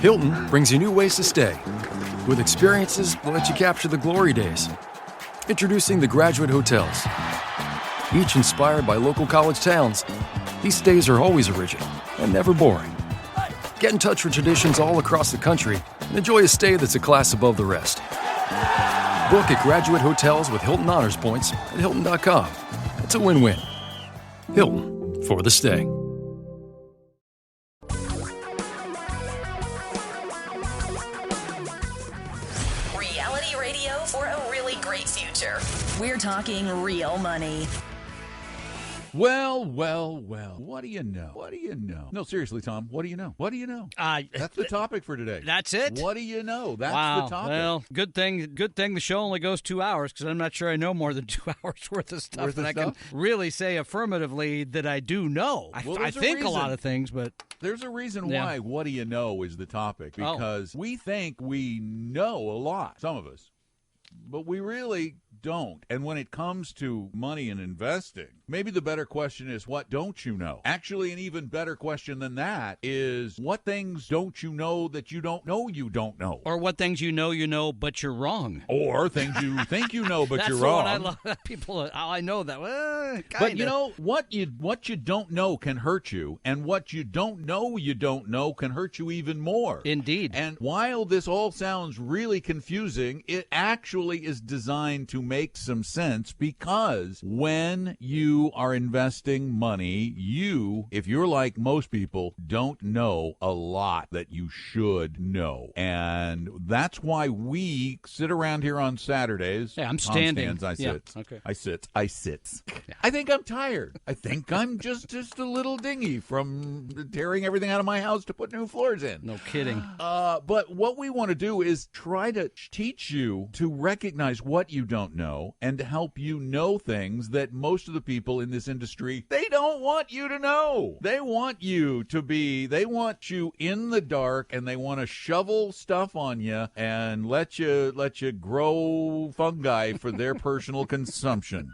Hilton brings you new ways to stay, with experiences that let you capture the glory days. Introducing the Graduate Hotels. Each inspired by local college towns, these stays are always original and never boring. Get in touch with traditions all across the country and enjoy a stay that's a class above the rest. Book at Graduate Hotels with Hilton Honors Points at Hilton.com. It's a win-win. Hilton, for the stay. Reality radio for a really great future. We're talking real money. Well, what do you know? What do you know? No, seriously, Tom, what do you know? What do you know? That's the topic for today. That's it? What do you know? That's wow. the topic. Well, good thing the show only goes 2 hours, because I'm not sure I know more than 2 hours worth of stuff. I can really say affirmatively that I do know. I think a lot of things, but... There's a reason why what do you know is the topic, because we think we know a lot, some of us, but we really don't. And when it comes to money and investing, maybe the better question is, what don't you know? Actually, an even better question than that is, what things don't you know that you don't know you don't know? Or what things you know, but you're wrong. Or things you think you know, but you're wrong. That's what I love. People, I know that. Well, but you know, what you don't know can hurt you, and what you don't know can hurt you even more. Indeed. And while this all sounds really confusing, it actually is designed to make some sense, because when you are investing money, if you're like most people, don't know a lot that you should know. And that's why we sit around here on Saturdays. Hey, I'm standing. Tom stands, I sit. Yeah, okay. I sit. Yeah. I think I'm tired. I think I'm just a little dingy from tearing everything out of my house to put new floors in. No kidding. But what we want to do is try to teach you to recognize what you don't know, and to help you know things that most of the people in this industry, they don't want you to know. They want you in the dark, and they want to shovel stuff on you and let you grow fungi for their personal consumption.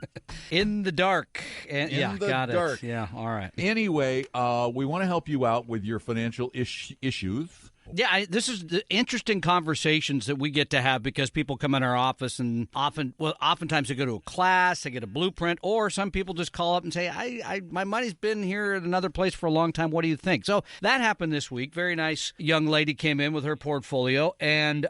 In the dark. Got dark. it. Yeah, all right. Anyway, we want to help you out with your financial issues. Yeah, this is the interesting conversations that we get to have, because people come in our office, and oftentimes they go to a class, they get a blueprint, or some people just call up and say, my money's been here at another place for a long time. What do you think? So that happened this week. Very nice young lady came in with her portfolio, and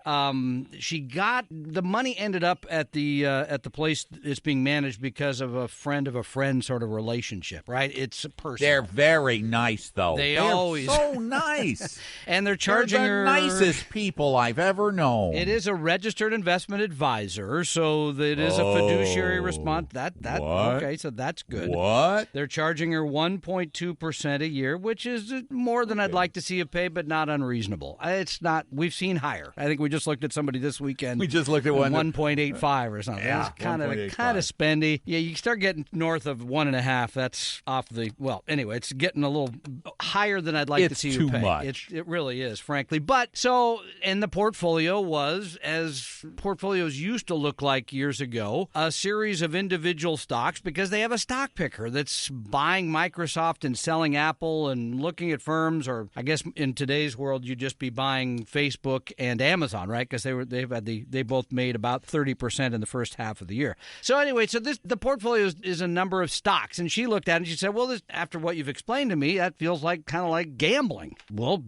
she got the money ended up at the place it's being managed because of a friend sort of relationship, right? It's a person. They're very nice, though. They're always so nice, and they're charging the nicest people I've ever known. It is a registered investment advisor, so it is a fiduciary response. What? Okay, so that's good. What? They're charging her 1.2% a year, which is more than I'd like to see you pay, but not unreasonable. It's not. We've seen higher. I think we just looked at somebody this weekend. We just looked at 1.85 or something. Yeah, it's kind of spendy. Yeah, you start getting north of 1.5. That's off the. Well, anyway, it's getting a little higher than I'd like to see you pay. It's too much. It really is, frankly. But so, and the portfolio was, as portfolios used to look like years ago, a series of individual stocks, because they have a stock picker that's buying Microsoft and selling Apple and looking at firms, or I guess in today's world, you'd just be buying Facebook and Amazon, right? Because they both made about 30% in the first half of the year. So anyway, the portfolio is a number of stocks, and she looked at it and she said, well, after what you've explained to me, that feels like kind of like gambling. Well,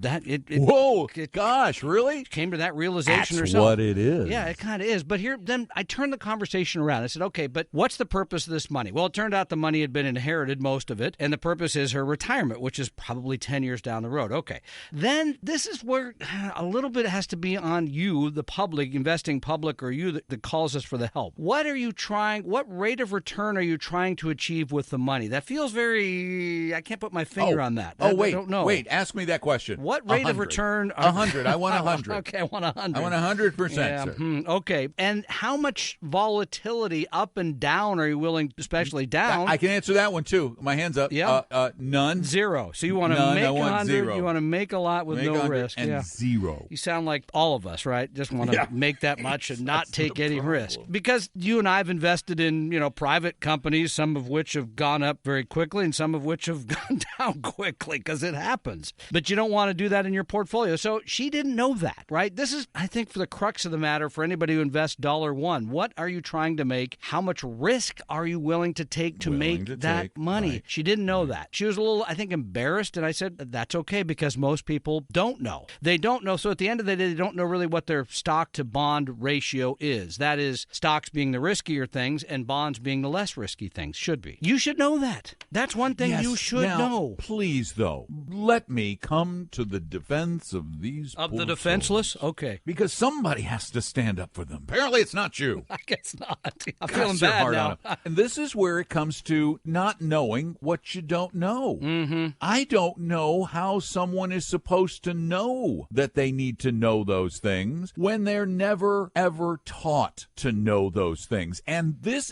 Whoa. Gosh, really? Came to that realization That's herself. what it is. Yeah, it kind of is. But then I turned the conversation around. I said, okay, but what's the purpose of this money? Well, it turned out the money had been inherited, most of it, and the purpose is her retirement, which is probably 10 years down the road. Okay. Then this is where a little bit has to be on you, the public, investing public, or you that calls us for the help. What rate of return are you trying to achieve with the money? That feels very, I can't put my finger on that. Wait, I don't know. Wait, ask me that question. What rate of return? 100. I want 100. Okay, I want 100. I want 100%, sir. Okay. And how much volatility up and down are you willing, especially down? I can answer that one, too. My hand's up. Yeah. None. Zero. So you want to make 100. Zero. You want to make a lot with no risk. And zero. You sound like all of us, right? Just want to make that much and not take any risk. Because you and I have invested in, private companies, some of which have gone up very quickly and some of which have gone down quickly, because it happens. But you don't want to do that in your portfolio. So she didn't know that, right? This is, I think, for the crux of the matter for anybody who invests $1. What are you trying to make? How much risk are you willing to take to make that money? Right. She didn't know that. She was a little, I think, embarrassed, and I said, that's okay, because most people don't know. They don't know. So at the end of the day, they don't know really what their stock to bond ratio is. That is, stocks being the riskier things and bonds being the less risky things. Should be. You should know that. That's one thing you should know. Please, though, let me come to the defense of these Of poor the defenseless? souls. Okay. Because somebody has to stand up for them. Apparently it's not you. I guess not. I'm Gosh, feeling you're bad hard now. on 'em. And this is where it comes to not knowing what you don't know. Mm-hmm. I don't know how someone is supposed to know that they need to know those things when they're never, ever taught to know those things. And this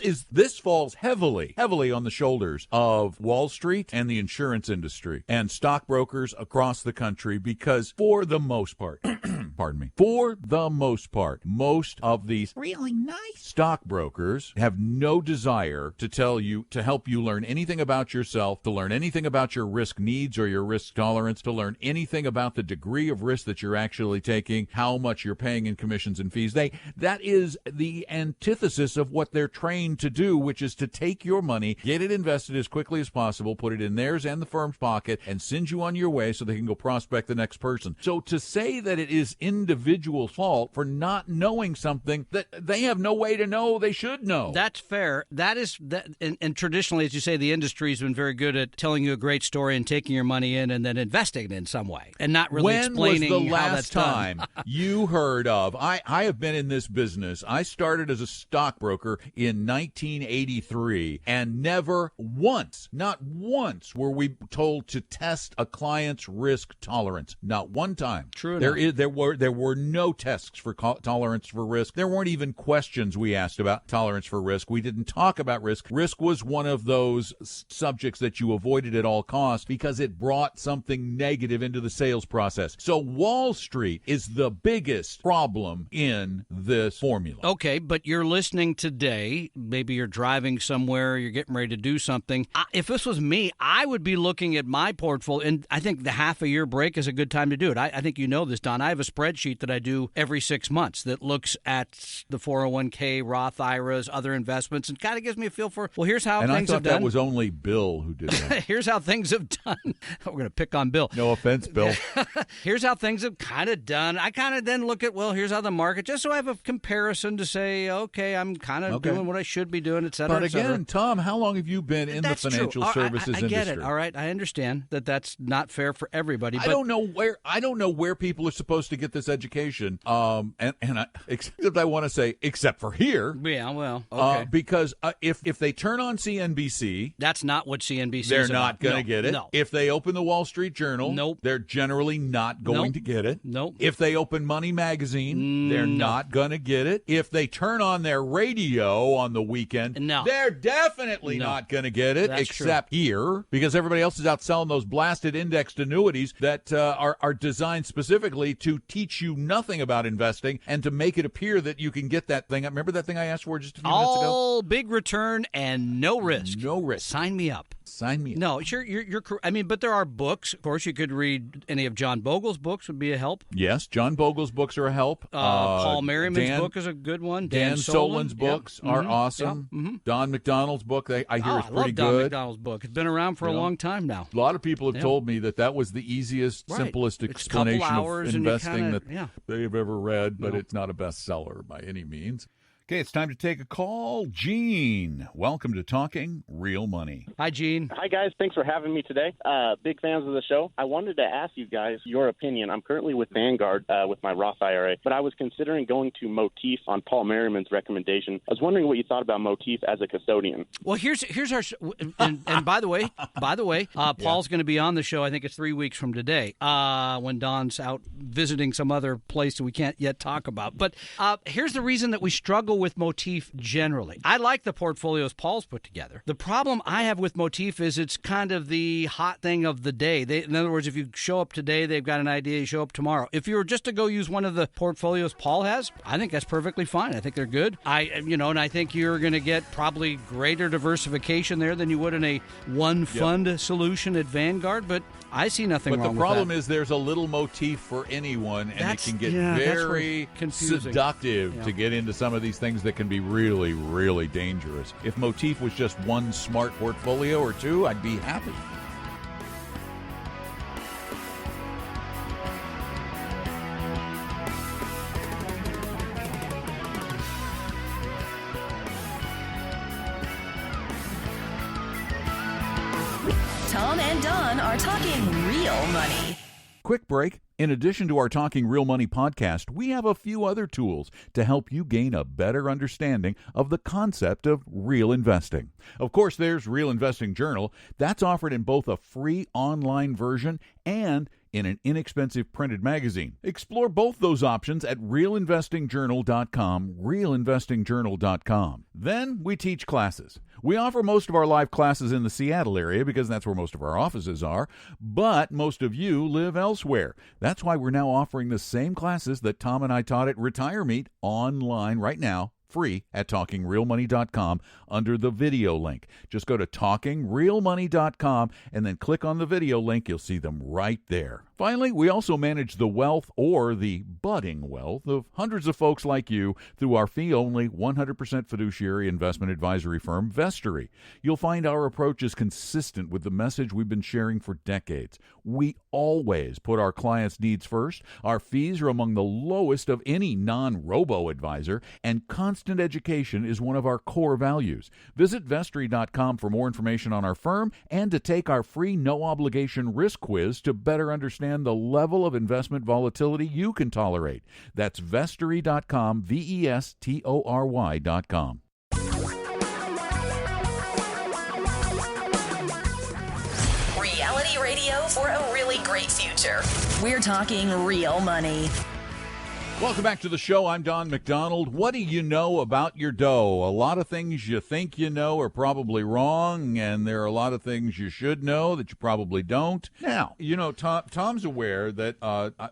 falls heavily on the shoulders of Wall Street and the insurance industry and stockbrokers across the country, because for the most part, for the most part, most of these really nice stockbrokers have no desire to help you learn anything about yourself, to learn anything about your risk needs or your risk tolerance, to learn anything about the degree of risk that you're actually taking, how much you're paying in commissions and fees. That is the antithesis of what they're trained to do, which is to take your money, get it invested as quickly as possible, put it in theirs and the firm's pocket, and send you on your way so they can go prospect the next person. So to say that it is individual fault for not knowing something that they have no way to know they should know. That's fair. That is, and traditionally, as you say, the industry has been very good at telling you a great story and taking your money in and then investing it in some way and not really explaining when was the how last that's time done. you heard of, I have been in this business. I started as a stockbroker in 1983, and never once, not once, were we told to test a client's risk tolerance. Not one time. True There were no tests for tolerance for risk. There weren't even questions we asked about tolerance for risk. We didn't talk about risk. Risk was one of those subjects that you avoided at all costs because it brought something negative into the sales process. So Wall Street is the biggest problem in this formula. Okay, but you're listening today. Maybe you're driving somewhere. You're getting ready to do something. If this was me, I would be looking at my portfolio, and I think the half-a-year break is a good time to do it. I think you know this, Don. I have a spreadsheet that I do every 6 months that looks at the 401k, Roth IRAs, other investments, and kind of gives me a feel for, well, here's how things have done. And I thought that was only Bill who did that. Here's how things have done. We're going to pick on Bill. No offense, Bill. Here's how things have kind of done. I kind of then look at, well, here's how the market, just so I have a comparison to say, okay, I'm kind of doing what I should be doing, et cetera, But again, Tom, how long have you been in the financial services industry? I get it. All right, I understand that that's not fair for everybody. But I don't know where people are supposed to get this education. Except I want to say, except for here. Yeah, well, okay. Because if they turn on CNBC, that's not what CNBC is they're about. not going to get it. No. If they open the Wall Street Journal, nope. They're generally not going to get it. Nope. If they open Money Magazine, they're not going to get it. If they turn on their radio on the weekend, they're definitely not going to get it. That's except here, because everybody else is out selling those blasted indexed annuities that are designed specifically to teach you nothing about investing and to make it appear that you can get that thing. Remember that thing I asked for just a few minutes ago? All big return and no risk. No risk. Sign me up. Sign me up. No, sure, you're I mean, but there are books. Of course, you could read any of John Bogle's books would be a help. Yes, John Bogle's books are a help. Paul Merriman's book is a good one. Dan Solin's books are awesome. Yep. Mm-hmm. Don McDonald's book, I hear, is pretty I love good. Don McDonald's book. It's been around for a long time now. A lot of people have told me that was the easiest, simplest explanation of investing that they've ever read, but it's not a bestseller by any means. Okay, it's time to take a call. Gene, welcome to Talking Real Money. Hi, Gene. Hi, guys. Thanks for having me today. Big fans of the show. I wanted to ask you guys your opinion. I'm currently with Vanguard with my Roth IRA, but I was considering going to Motif on Paul Merriman's recommendation. I was wondering what you thought about Motif as a custodian. Well, here's our and by the way, Paul's going to be on the show. I think it's 3 weeks from today when Don's out visiting some other place that we can't yet talk about. But here's the reason that we struggle trouble with Motif generally. I like the portfolios Paul's put together. The problem I have with Motif is it's kind of the hot thing of the day. In other words, if you show up today, they've got an idea, you show up tomorrow. If you were just to go use one of the portfolios Paul has, I think that's perfectly fine. I think they're good. And I think you're going to get probably greater diversification there than you would in a one fund solution at Vanguard, but I see nothing wrong with that. But the problem is there's a little Motif for anyone, and it can get very seductive to get into some of these things that can be really, really dangerous. If Motif was just one smart portfolio or two, I'd be happy. Tom and Don are talking real money. Quick break. In addition to our Talking Real Money podcast, we have a few other tools to help you gain a better understanding of the concept of real investing. Of course, there's Real Investing Journal. That's offered in both a free online version and in an inexpensive printed magazine. Explore both those options at realinvestingjournal.com, realinvestingjournal.com. Then we teach classes. We offer most of our live classes in the Seattle area because that's where most of our offices are, but most of you live elsewhere. That's why we're now offering the same classes that Tom and I taught at Retire Meet online right now, free at talkingrealmoney.com under the video link. Just go to talkingrealmoney.com and then click on the video link. You'll see them right there. Finally, we also manage the wealth or the budding wealth of hundreds of folks like you through our fee-only 100% fiduciary investment advisory firm, Vestory. You'll find our approach is consistent with the message we've been sharing for decades. We always put our clients' needs first. Our fees are among the lowest of any non-robo advisor, and constant education is one of our core values. Visit Vestory.com for more information on our firm and to take our free no-obligation risk quiz to better understand the level of investment volatility you can tolerate. That's Vestory.com, Vestory.com. Reality radio for a really great future. We're talking real money. Welcome back to the show. I'm Don McDonald. What do you know about your dough? A lot of things you think you know are probably wrong, and there are a lot of things you should know that you probably don't. Now, Tom's aware that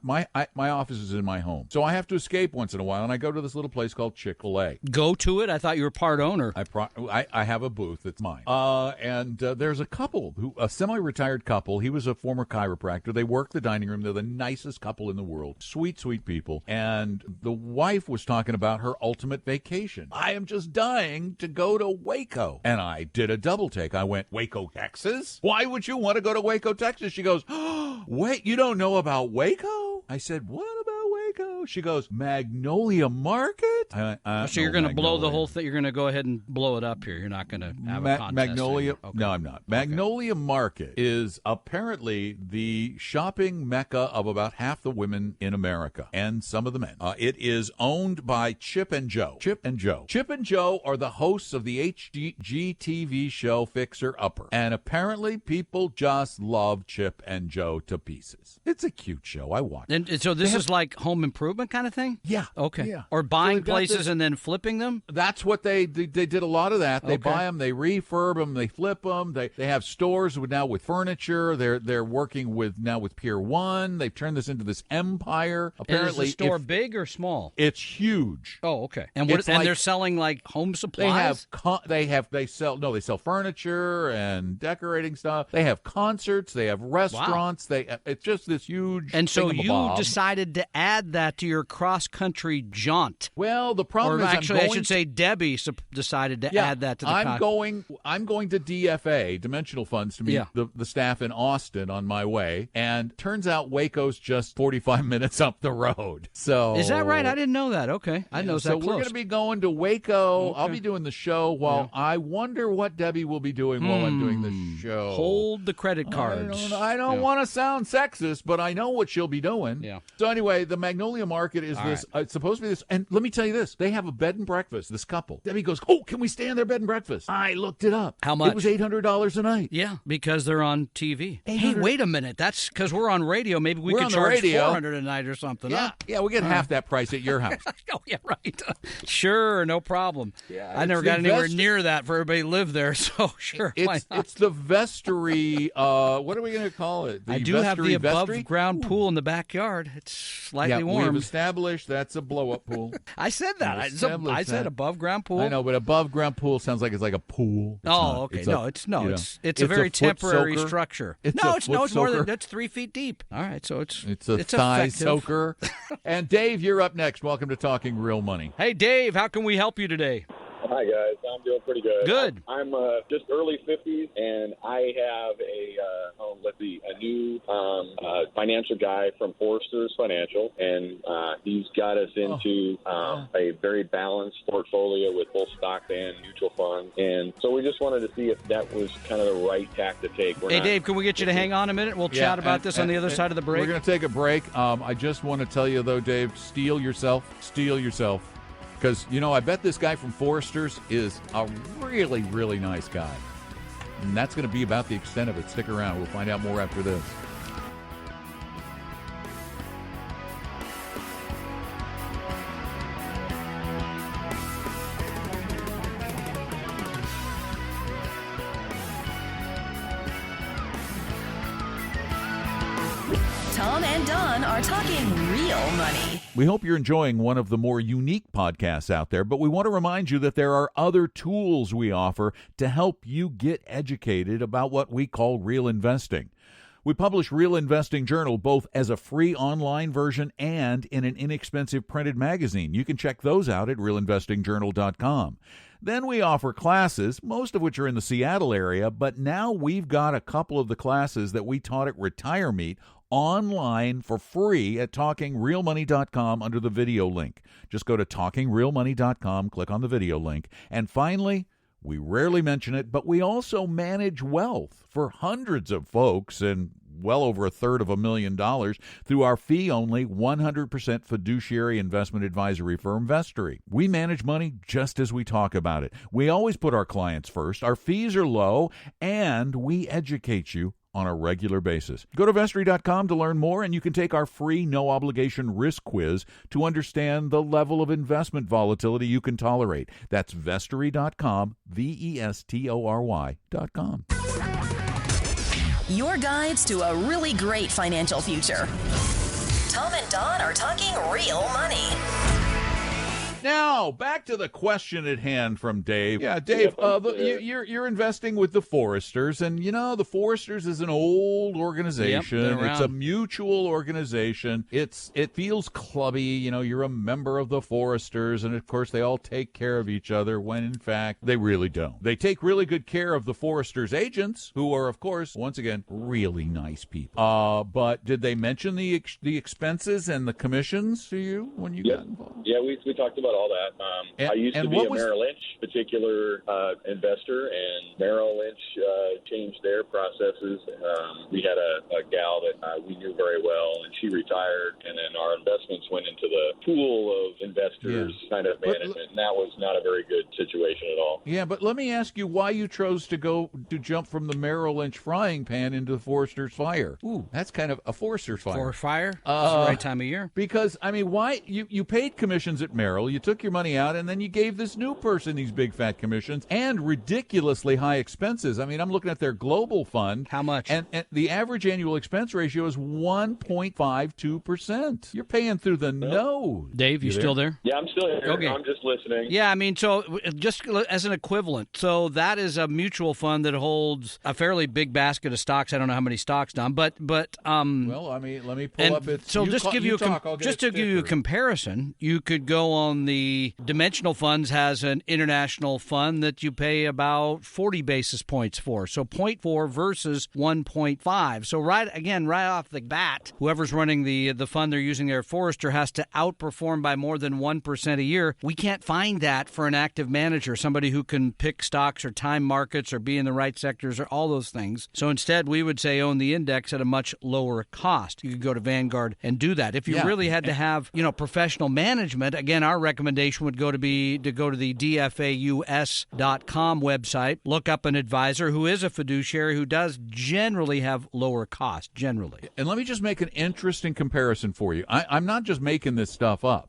my office is in my home, so I have to escape once in a while, and I go to this little place called Chick-fil-A. Go to it? I thought you were part owner. I have a booth. It's mine. And there's a couple, a semi-retired couple. He was a former chiropractor. They work the dining room. They're the nicest couple in the world. Sweet, sweet people. And the wife was talking about her ultimate vacation. I am just dying to go to Waco. And I did a double take. I went, Waco, Texas? Why would you want to go to Waco, Texas? She goes, oh, wait, you don't know about Waco? I said, what about Waco? She goes, Magnolia Market? So you're going to blow the whole thing? You're going to go ahead and blow it up here? You're not going to have a contest? Magnolia? Okay. No, I'm not. Magnolia Market is apparently the shopping mecca of about half the women in America and some of the men. It is owned by Chip and Jo. Chip and Jo are the hosts of the HGTV show Fixer Upper. And apparently people just love Chip and Jo to pieces. It's a cute show. I watch it. And so this is like home improvement kind of thing? Yeah. Okay. Yeah. Or buying places and then flipping them? That's what they did a lot of that. They buy them, they refurb them, they flip them. They have stores now with furniture. They're working with Pier 1. They've turned this into this empire. Apparently, is the store big or small? It's huge. Oh, okay. And they're selling like home supplies? They sell furniture and decorating stuff. They have concerts, they have restaurants. Wow. It's just this huge. And so you decided to add that to your cross-country jaunt. Well, the problem is, I should say Debbie decided to add that to the. I'm going to DFA, Dimensional Funds, to meet the staff in Austin on my way, and turns out Waco's just 45 minutes up the road. So is that right? I didn't know that. Okay, I know that close. So we're going to be going to Waco. Okay. I'll be doing the show while I wonder what Debbie will be doing while I'm doing the show. Hold the credit cards. I don't want to sound sexist, but I know what she'll be doing. Yeah. So anyway, the Magnolia market is All this. It's supposed to be this. And let me tell you this. They have a bed and breakfast, this couple. Debbie goes, oh, can we stay in their bed and breakfast? I looked it up. How much? It was $800 a night. Yeah, because they're on TV. Hey, wait a minute. That's because we're on radio. Maybe we could charge $400 a night or something. Yeah, huh? yeah, we'll get half that price at your house. Oh, yeah, right. Sure, no problem. Yeah, I never got anywhere near that for everybody to live there, so sure, why not? It's the vestry, what are we going to call it? I do have the above-ground pool in the backyard. It's slightly warm. We've established that's a blow-up pool. I said that. I said above-ground pool. I know, but above-ground pool sounds like it's like a pool. Okay. It's a very temporary structure. It's more than that's 3 feet deep. All right, so it's a thigh soaker. And Dave, you're up next. Welcome to Talking Real Money. Hey, Dave, how can we help you today? Hi, guys. I'm doing pretty good. Good. I'm just early 50s, and I have a new financial guy from Forrester's Financial, and he's got us into a very balanced portfolio with both stocks and mutual funds. And so we just wanted to see if that was kind of the right tack to take. Dave, can we get you to hang on a minute? We'll chat about this on the other side of the break. We're going to take a break. I just want to tell you, though, Dave, steal yourself. Because, I bet this guy from Forrester's is a really, really nice guy. And that's going to be about the extent of it. Stick around. We'll find out more after this. Tom and Don are talking real money. We hope you're enjoying one of the more unique podcasts out there, but we want to remind you that there are other tools we offer to help you get educated about what we call real investing. We publish Real Investing Journal both as a free online version and in an inexpensive printed magazine. You can check those out at realinvestingjournal.com. Then we offer classes, most of which are in the Seattle area, but now we've got a couple of the classes that we taught at Retire Meet online for free at talkingrealmoney.com under the video link. Just go to talkingrealmoney.com, click on the video link. And finally, we rarely mention it, but we also manage wealth for hundreds of folks and well over $250,000 through our fee-only 100% fiduciary investment advisory firm, Vestory. We manage money just as we talk about it. We always put our clients first. Our fees are low, and we educate you on a regular basis. Go to Vestory.com to learn more, and you can take our free no-obligation risk quiz to understand the level of investment volatility you can tolerate. That's Vestory.com, Vestory.com. Your guides to a really great financial future. Tom and Don are talking real money. Now, back to the question at hand from Dave. Yeah, Dave, you're investing with the Forresters, and the Forresters is an old organization. Yep, it's a mutual organization. It feels clubby. You're a member of the Forresters, and of course they all take care of each other when in fact they really don't. They take really good care of the Forresters agents, who are of course once again really nice people. But did they mention the expenses and the commissions to you when you got involved? Yeah, we talked about all that. I used to be a Merrill Lynch particular investor, and Merrill Lynch changed their processes. We had a gal that we knew very well, and she retired, and then our investments went into the pool of investors kind of management, and that was not a very good situation at all. Yeah, but let me ask you why you chose to jump from the Merrill Lynch frying pan into the Forrester's fire. Ooh, that's kind of a Forrester's fire. For fire? It's the right time of year. Because, why? You paid commissions at Merrill, you took your money out, and then you gave this new person these big fat commissions and ridiculously high expenses. I'm looking at their global fund. How much? And the average annual expense ratio is 1.52%. You're paying through the nose. Dave, you still there? Yeah, I'm still here. Okay. I'm just listening. Yeah, so just as an equivalent, so that is a mutual fund that holds a fairly big basket of stocks. I don't know how many stocks, Don, but well, let me pull up its. So just to give you a comparison, you could go on the the dimensional funds has an international fund that you pay about 40 basis points for. So 0.4 versus 1.5. So right off the bat, whoever's running the fund they're using there at Forrester has to outperform by more than 1% a year. We can't find that for an active manager, somebody who can pick stocks or time markets or be in the right sectors or all those things. So instead, we would say own the index at a much lower cost. You could go to Vanguard and do that. If you really had to have, professional management, again, our recommendation would go to the DFAUS.com website, look up an advisor who is a fiduciary who does generally have lower cost, generally. And let me just make an interesting comparison for you. I'm not just making this stuff up.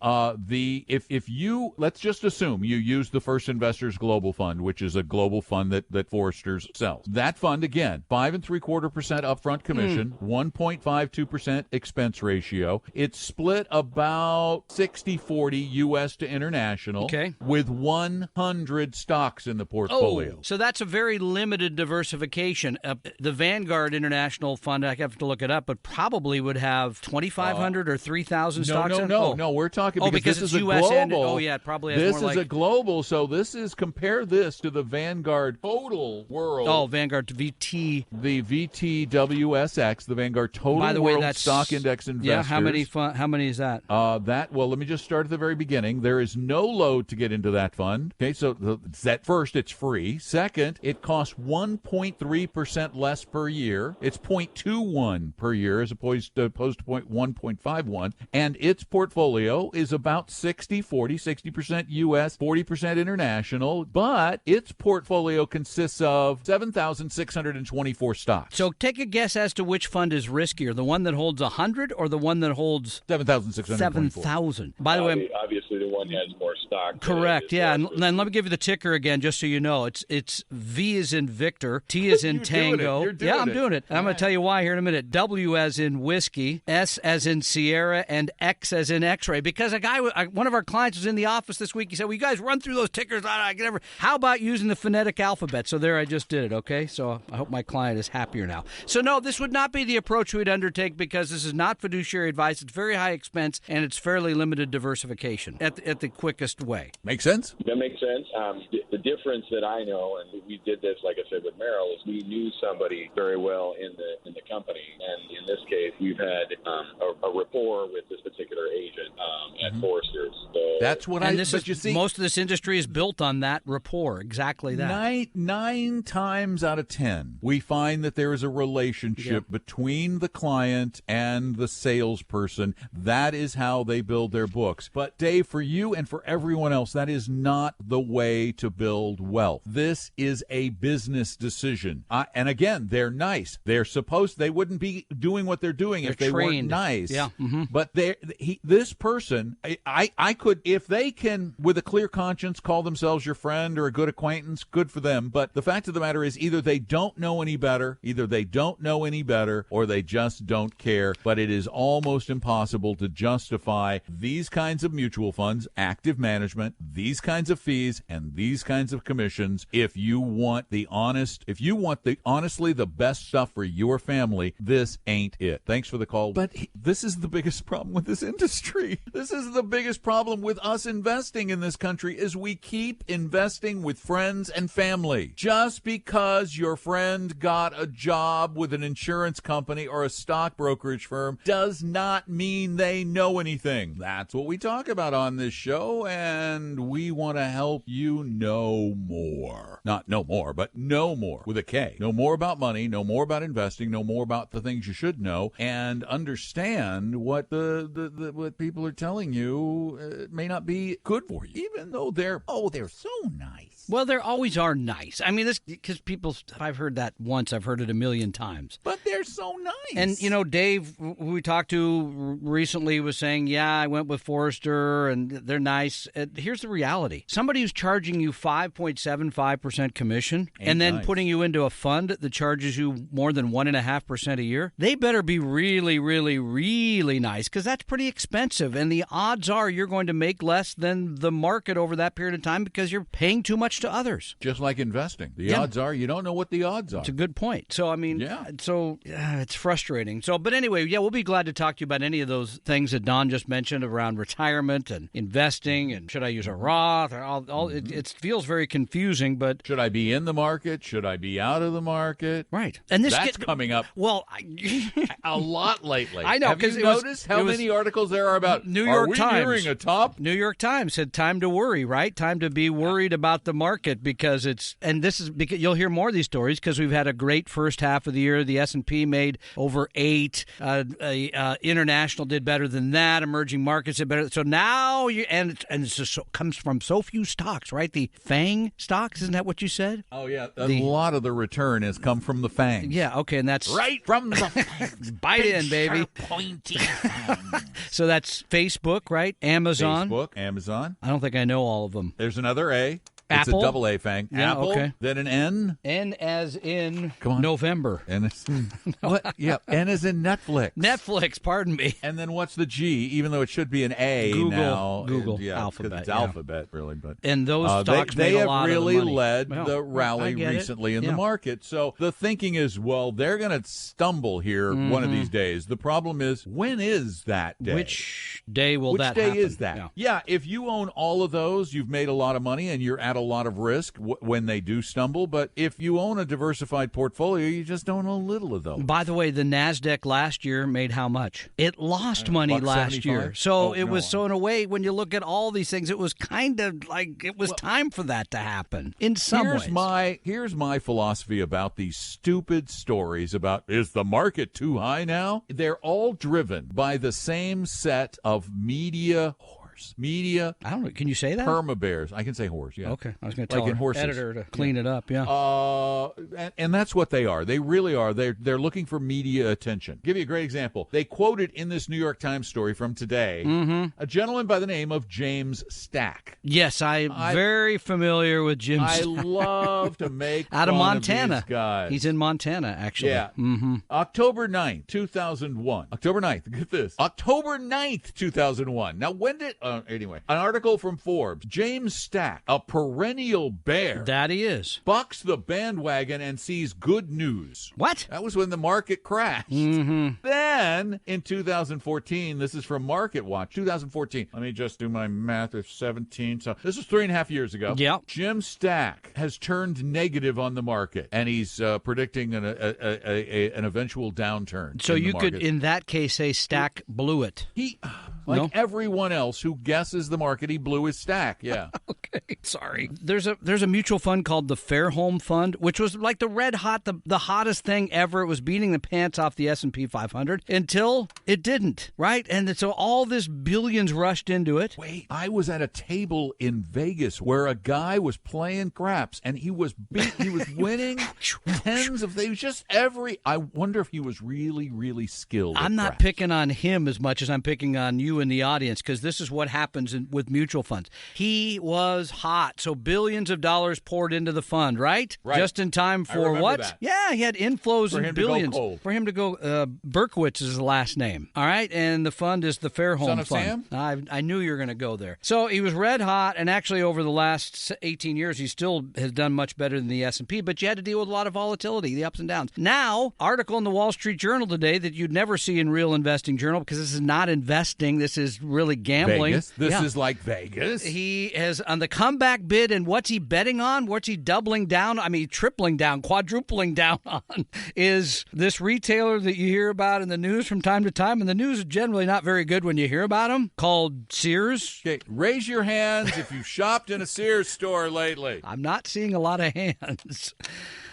If you, let's just assume you use the First Investors Global Fund, which is a global fund that Forrester's sells. That fund, again, 5.75% upfront commission, 1.52% expense ratio. It's split about 60-40 U.S. to international, with 100 stocks in the portfolio. Oh, so that's a very limited diversification. The Vanguard International Fund, I have to look it up, but probably would have 2,500 or 3,000 stocks in it? No, we're talking because this it's is a US global. it probably has this more is a global, so compare this to the Vanguard Total World. Oh, Vanguard VT. The VTWSX, the Vanguard Total By the way, World that's, Stock Index Investors. Yeah, how many is that? Let me just start at the very beginning. There is no load to get into that fund. Okay, so first, it's free. Second, it costs 1.3% less per year. It's 0.21 per year as opposed to 1.51. And its portfolio is about 60% U.S., 40% international. But its portfolio consists of 7,624 stocks. So take a guess as to which fund is riskier, the one that holds 100 or the one that holds 7,000. By the way, obviously the one has more stock. Correct. Yeah, and then let me give you the ticker again, just so you know. It's V as in Victor, T as in Tango. I'm doing it. I'm going to tell you why here in a minute. W as in whiskey, S as in Sierra, and X as in X-ray. Because one of our clients was in the office this week. He said, "Well, you guys run through those tickers. How about using the phonetic alphabet?" So there, I just did it. Okay, so I hope my client is happier now. So no, this would not be the approach we'd undertake because this is not fiduciary advice. It's very high expense and it's fairly limited diversification at the quickest way. Makes sense? That makes sense. The difference that I know, and we did this, like I said, with Merrill, is we knew somebody very well in the company, and in this case, we've had a rapport with this particular agent at Forrester. So that's what you see. Most of this industry is built on that rapport. Exactly that. Nine times out of 10, we find that there is a relationship between the client and the salesperson. That is how they build their books. But Dave, for you and for everyone else, that is not the way to build wealth. This is a business decision. And again, they're nice. They wouldn't be doing what they're doing if they weren't nice. Yeah. Mm-hmm. But this person, I could, if they can, with a clear conscience, call themselves your friend or a good acquaintance, good for them. But the fact of the matter is either they don't know any better, or they just don't care. But it is almost impossible to justify these kinds of mutual funds, active management, these kinds of fees, and these kinds of commissions. If you want honestly the best stuff for your family, this ain't it. Thanks for the call. But this is the biggest problem with this industry. This is the biggest problem with us investing in this country is we keep investing with friends and family. Just because your friend got a job with an insurance company or a stock brokerage firm does not mean they know anything. That's what we talk about on this show, and we want to help you know more. Not know more, but know more with a K. Know more about money, know more about investing, know more about the things you should know, and understand what what people are telling you may not be good for you, even though they're so nice. Well, they always are nice. I mean, this because people. I've heard that once. I've heard it a million times. But they're so nice. And Dave, who we talked to recently, was saying, "Yeah, I went with Forrester, and they're nice." Here's the reality: somebody who's charging you 5.75% commission, and then putting you into a fund that charges you more than 1.5% a year, they better be really, really, really nice because that's pretty expensive. And the odds are you're going to make less than the market over that period of time because you're paying too much to others. Just like investing. The odds are you don't know what the odds are. It's a good point. So, I mean, it's frustrating. So, but anyway, we'll be glad to talk to you about any of those things that Don just mentioned around retirement and, investing and should I use a Roth? Or it feels very confusing, but should I be in the market? Should I be out of the market? Right. And that's coming up. Well, a lot lately. I know. Have you noticed how many articles there are about New York Times? Nearing a top? New York Times said time to worry, right? Time to be worried about the market because this is because you'll hear more of these stories because we've had a great first half of the year. The S&P made over 8. International did better than that. Emerging markets did better. So now and it comes from so few stocks, right? The FANG stocks, isn't that what you said? Oh yeah, a lot of the return has come from the FANGs. Yeah, okay, and that's right from the FANGs. Bite in, baby. Pointy. So that's Facebook, right? Amazon. Facebook, Amazon. I don't think I know all of them. There's another A. Apple. It's a double A FANG. Yeah, Apple. okay. Then an N. N as in Come on. November. N as in what? Yeah. N as in Netflix. Netflix. Pardon me. And then what's the G? Even though it should be an A Google, now. Google. Yeah, Alphabet. It's Alphabet, really. But and those stocks they made a have lot really of money. led Well, the rally recently in the market. So the thinking is, well, they're going to stumble here one of these days. The problem is, when is that day? Which day will that happen? Which day is that? Yeah, if you own all of those, you've made a lot of money and you're at a lot of risk when they do stumble. But if you own a diversified portfolio, you just own a little of those. By the way, the NASDAQ last year made how much? It lost money last year. So so in a way, when you look at all these things, it was kind of like it was time for that to happen in some ways. Here's my philosophy about these stupid stories about, is the market too high now? They're all driven by the same set of media media. I don't know. Can you say that? Perma bears. I can say horse. Yeah. Okay. I was going to tell our editor to clean it up. Yeah. And that's what they are. They really are. They're looking for media attention. Give you a great example. They quoted in this New York Times story from today a gentleman by the name of James Stack. Yes, I'm very familiar with Jim Stack. I love to make out of Montana. Of these guys. He's in Montana, actually. Yeah. October 9th, 2001. October 9th. Get this. October 9th, 2001. Now, when did... anyway, an article from Forbes. James Stack, a perennial bear. That he is. Bucks the bandwagon and sees good news. What? That was when the market crashed. Then, in 2014, this is from Market Watch, 2014. Let me just do my math. It's 17. So this was 3.5 years ago. Yeah. Jim Stack has turned negative on the market, and he's predicting an eventual downturn. So you could, in that case, say Stack blew it. Everyone else who guesses the market, he blew his stack. Yeah. Okay. Sorry. There's a mutual fund called the Fairholme Fund, which was like the red hot, the hottest thing ever. It was beating the pants off the S&P 500 until it didn't, right? And so all this billions rushed into it. Wait, I was at a table in Vegas where a guy was playing craps and he was winning tens of things. Just I wonder if he was really, really skilled. I'm not picking on him as much as I'm picking on you in the audience, because this is what happens with mutual funds. He was hot, so billions of dollars poured into the fund, right? Just in time for what? That. Yeah, he had inflows for in billions. For him to go, Berkowitz is his last name, all right? And the fund is the Fairholme Fund. Sam? I knew you were going to go there. So he was red hot, and actually over the last 18 years, he still has done much better than the S&P, but you had to deal with a lot of volatility, the ups and downs. Now, article in the Wall Street Journal today that you'd never see in Real Investing Journal, because this is not investing, this is really gambling. Vegas. This is like Vegas. He is on the comeback bid, and what's he betting on? What's he doubling down? I mean, tripling down, quadrupling down on is this retailer that you hear about in the news from time to time, and the news is generally not very good when you hear about him, called Sears. Okay, raise your hands if you've shopped in a Sears store lately. I'm not seeing a lot of hands.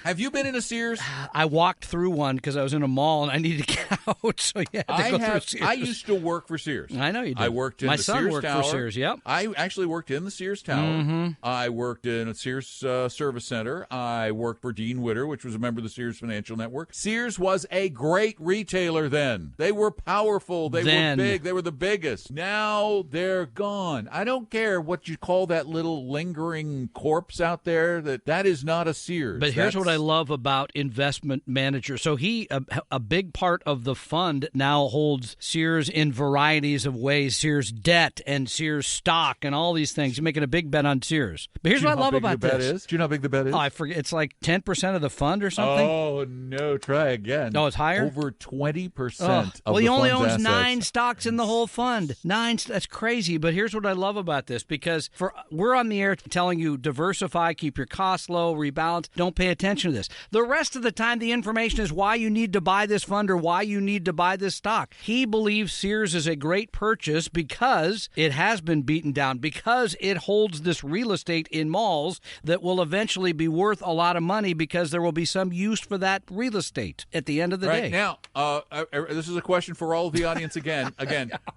Have you been in a Sears? I walked through one because I was in a mall and I needed to get out, so yeah, I had to go through Sears. I used to work for Sears. I know you did. I worked in My the son Sears worked Tower. for Sears, yep. I actually worked in the Sears Tower. I worked in a Sears service center. I worked for Dean Witter, which was a member of the Sears Financial Network. Sears was a great retailer then. They were powerful. They were big. They were the biggest. Now they're gone. I don't care what you call that little lingering corpse out there. That is not a Sears. But here's what I love about investment manager. So a big part of the fund now holds Sears in varieties of ways. Sears debt and Sears stock and all these things. You're making a big bet on Sears. But here's what I love about this. Do you know how big the bet is? Oh, I forget. It's like 10% of the fund or something. Oh, no. Try again. Oh, it's higher? Over 20% of the well, he only owns assets. 9 stocks in the whole fund. 9. That's crazy. But here's what I love about this, because we're on the air telling you diversify, keep your costs low, rebalance. Don't pay attention to this. The rest of the time, the information is why you need to buy this fund or why you need to buy this stock. He believes Sears is a great purchase because it has been beaten down, because it holds this real estate in malls that will eventually be worth a lot of money because there will be some use for that real estate at the end of the day. Right now, this is a question for all of the audience again.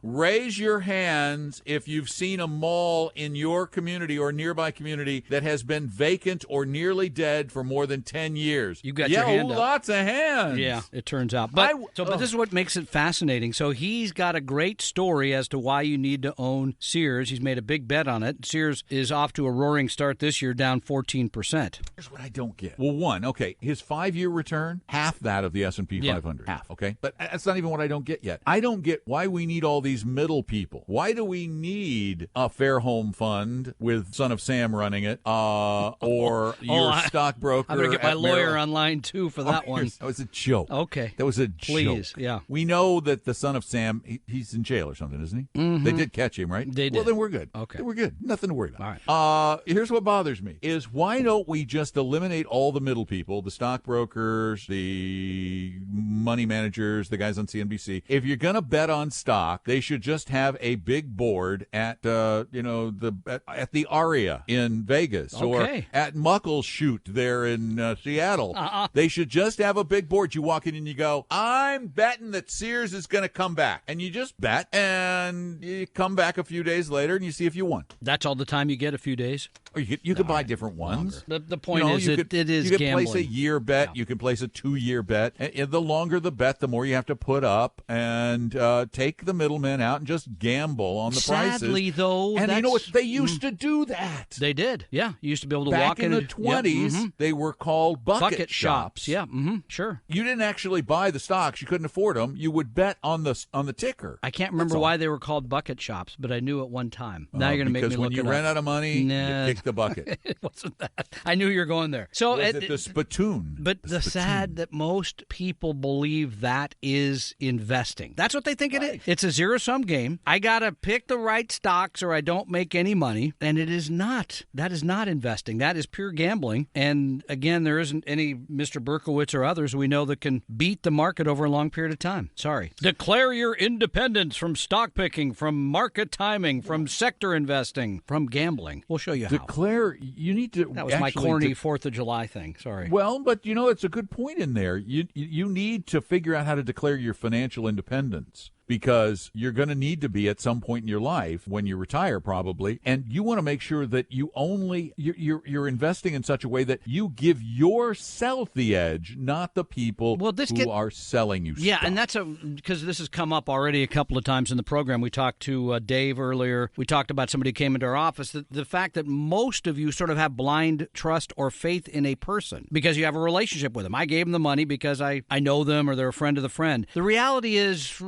Raise your hands if you've seen a mall in your community or nearby community that has been vacant or nearly dead for more than 10 years. You got your hand up. Lots of hands. Yeah, it turns out. But this is what makes it fascinating. So he's got a great story as to why you need to own Sears. He's made a big bet on it. Sears is off to a roaring start this year, down 14%. Here's what I don't get. Well, one, okay, his 5-year return, half that of the S&P 500. Half, okay? But that's not even what I don't get yet. I don't get why we need all these middle people. Why do we need a Fair Home Fund with Son of Sam running it, or your stockbroker? I'm going to get my lawyer online, too, for that one. That was a joke. Okay. That was a Please, joke. yeah. We know that the Son of Sam, he's in jail or something, isn't he? Mm-hmm. They did catch him, right? They did. Well, then we're good. Okay. Then we're good. Nothing to worry about. All right. Here's what bothers me is why don't we just eliminate all the middle people, the stockbrokers, the money managers, the guys on CNBC. If you're going to bet on stock, they should just have a big board at at the Aria in Vegas or at Muckleshoot there in Seattle. They should just have a big board. You walk in and you go, I'm betting that Sears is going to come back. And you just bet, and you come back a few days later and you see if you won. That's all the time you get, a few days? Or you could buy different ones. The point is it is you gambling. You can place a year bet. Yeah. You can place a 2-year bet. And the longer the bet, the more you have to put up and take the middlemen out and just gamble on the prices. Sadly, though, and you know what? They used to do that. They did. Yeah, you used to be able to Back walk in the 20s. They were called bucket shops. Yeah, sure. You didn't actually buy the stocks. You couldn't afford them. You would bet on the ticker. I can't remember why they were called bucket shops, but I knew at one time. Now you're going to make me look it up. Because when you ran out of money, you kicked the bucket. It wasn't that. I knew you were going there. So was it the spittoon? But the sad that most people believe that is investing. That's what they think it is. It's a zero-sum game. I got to pick the right stocks or I don't make any money. And it is not. That is not investing. That is pure gambling. And again, there isn't any Mr. Berkowitz or others we know that can beat the market over a long period of time. Sorry. Declare your independence from stock picking, from market timing, from sector investing, from gambling. We'll show you how. You need to. That was my corny 4th of July thing. Sorry. Well, but it's a good point in there. You need to figure out how to declare your financial independence. Because you're going to need to be at some point in your life when you retire, probably, and you want to make sure that you're investing in such a way that you give yourself the edge, not the people who are selling you stuff. Yeah, and that's because this has come up already a couple of times in the program. We talked to Dave earlier. We talked about somebody who came into our office. The fact that most of you sort of have blind trust or faith in a person because you have a relationship with them. I gave them the money because I know them or they're a friend of the friend. The reality is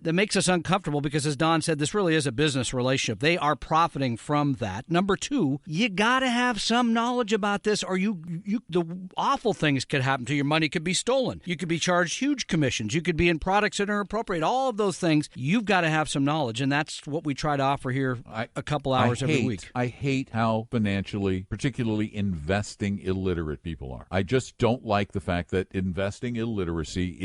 that makes us uncomfortable because, as Don said, this really is a business relationship. They are profiting from that. Number 2, you got to have some knowledge about this or the awful things could happen to you. Your money could be stolen. You could be charged huge commissions. You could be in products that are inappropriate. All of those things, you've got to have some knowledge, and that's what we try to offer here a couple hours every week. I hate how financially, particularly investing illiterate people are. I just don't like the fact that investing illiteracy